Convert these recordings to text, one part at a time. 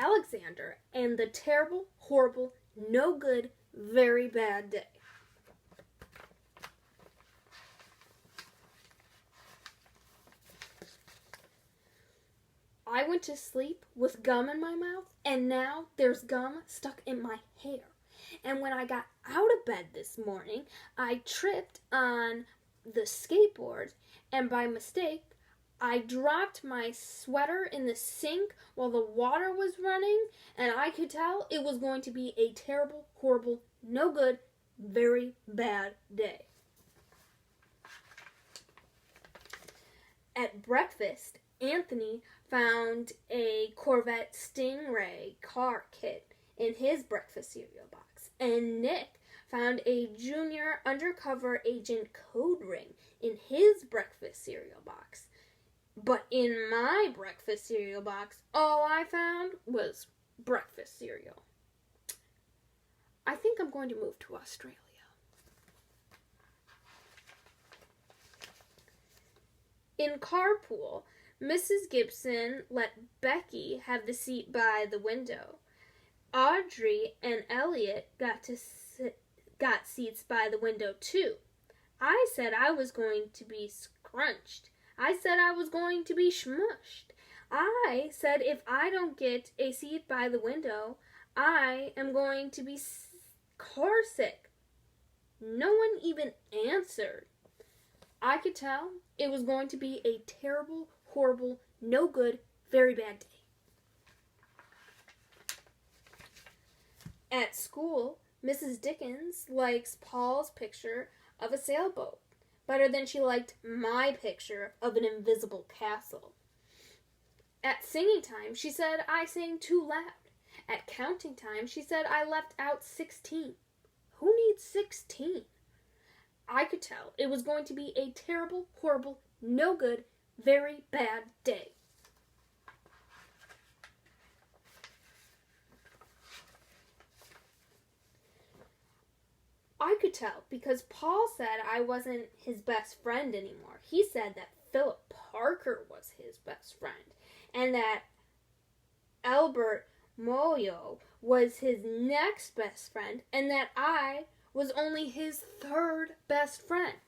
Alexander and the terrible, horrible, no good, very bad day. I went to sleep with gum in my mouth, and now there's gum stuck in my hair. And when I got out of bed this morning, I tripped on the skateboard, and by mistake, I dropped my sweater in the sink while the water was running, and I could tell it was going to be a terrible, horrible, no good, very bad day. At breakfast, Anthony found a Corvette Stingray car kit in his breakfast cereal box, and Nick found a junior undercover agent code ring in his breakfast cereal box. But in my breakfast cereal box, all I found was breakfast cereal. I think I'm going to move to Australia. In carpool, Mrs. Gibson let Becky have the seat by the window. Audrey and Elliot got seats by the window too. I said I was going to be scrunched. I said I was going to be smushed. I said if I don't get a seat by the window, I am going to be car sick. No one even answered. I could tell it was going to be a terrible, horrible, no good, very bad day. At school, Mrs. Dickens likes Paul's picture of a sailboat better than she liked my picture of an invisible castle. At singing time, she said I sang too loud. At counting time, she said I left out 16. Who needs 16? I could tell it was going to be a terrible, horrible, no good, very bad day. I could tell because Paul said I wasn't his best friend anymore. He said that Philip Parker was his best friend and that Albert Moyo was his next best friend and that I was only his third best friend.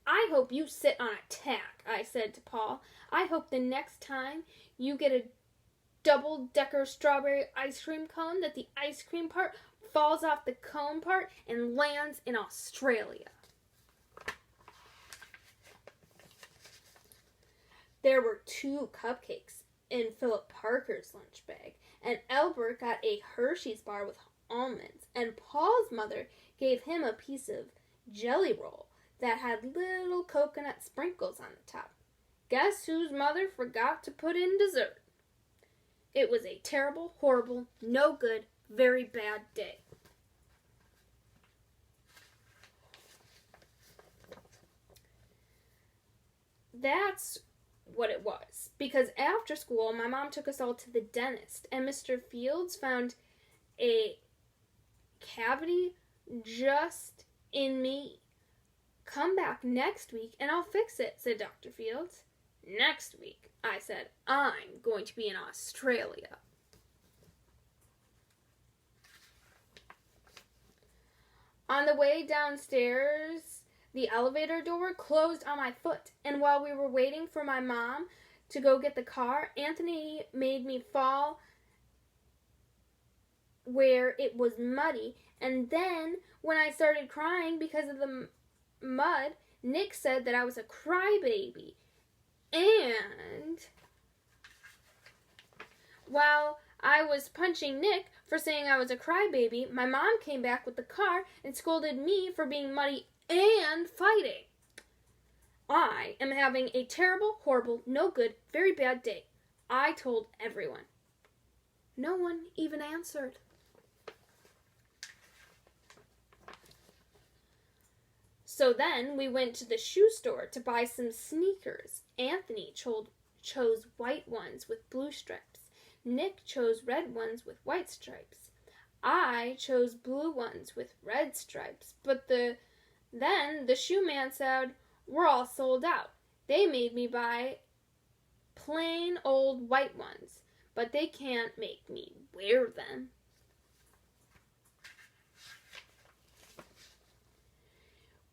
I hope you sit on a tack, I said to Paul. I hope the next time you get a double-decker strawberry ice cream cone that the ice cream part falls off the cone part and lands in Australia. There were 2 cupcakes in Philip Parker's lunch bag, and Albert got a Hershey's bar with almonds, and Paul's mother gave him a piece of jelly roll that had little coconut sprinkles on the top. Guess whose mother forgot to put in dessert? It was a terrible, horrible, no good, very bad day. That's what it was. Because after school, my mom took us all to the dentist, and Mr. Fields found a cavity just in me. Come back next week and I'll fix it, said Dr. Fields. Next week, I said, I'm going to be in Australia. On the way downstairs, the elevator door closed on my foot, and while we were waiting for my mom to go get the car, Anthony made me fall where it was muddy, and then when I started crying because of the mud, Nick said that I was a crybaby. And while I was punching Nick for saying I was a crybaby, my mom came back with the car and scolded me for being muddy and fighting. I am having a terrible, horrible, no good, very bad day. I told everyone. No one even answered. So then we went to the shoe store to buy some sneakers. Anthony chose white ones with blue stripes. Nick chose red ones with white stripes. I chose blue ones with red stripes. But then the shoe man said, we're all sold out. They made me buy plain old white ones. but they can't make me wear them.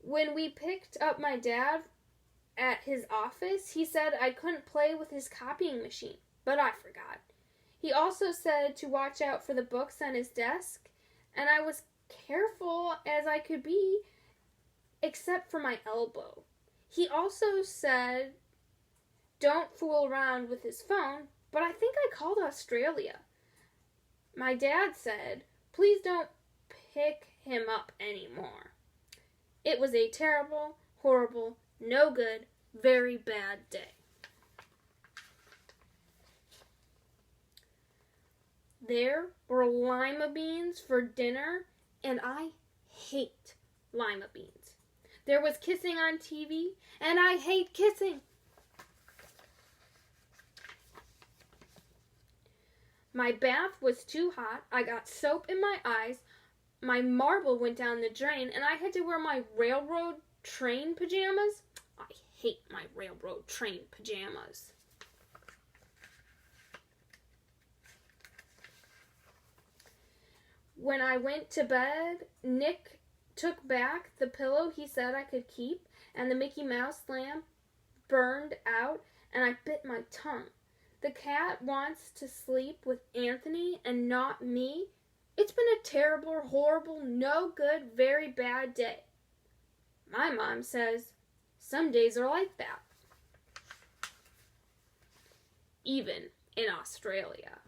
When we picked up my dad at his office, he said I couldn't play with his copying machine, but I forgot. He also said to watch out for the books on his desk, and I was careful as I could be, except for my elbow. He also said don't fool around with his phone, but I think I called Australia. My dad said, please don't pick him up anymore. It was a terrible, horrible, no good, very bad day. There were lima beans for dinner, and I hate lima beans. There was kissing on TV, and I hate kissing. My bath was too hot. I got soap in my eyes. My marble went down the drain, and I had to wear my railroad train pajamas. I hate my railroad train pajamas. When I went to bed, Nick took back the pillow he said I could keep, and the Mickey Mouse lamp burned out, and I bit my tongue. The cat wants to sleep with Anthony and not me. It's been a terrible, horrible, no good, very bad day. My mom says, some days are like that. Even in Australia.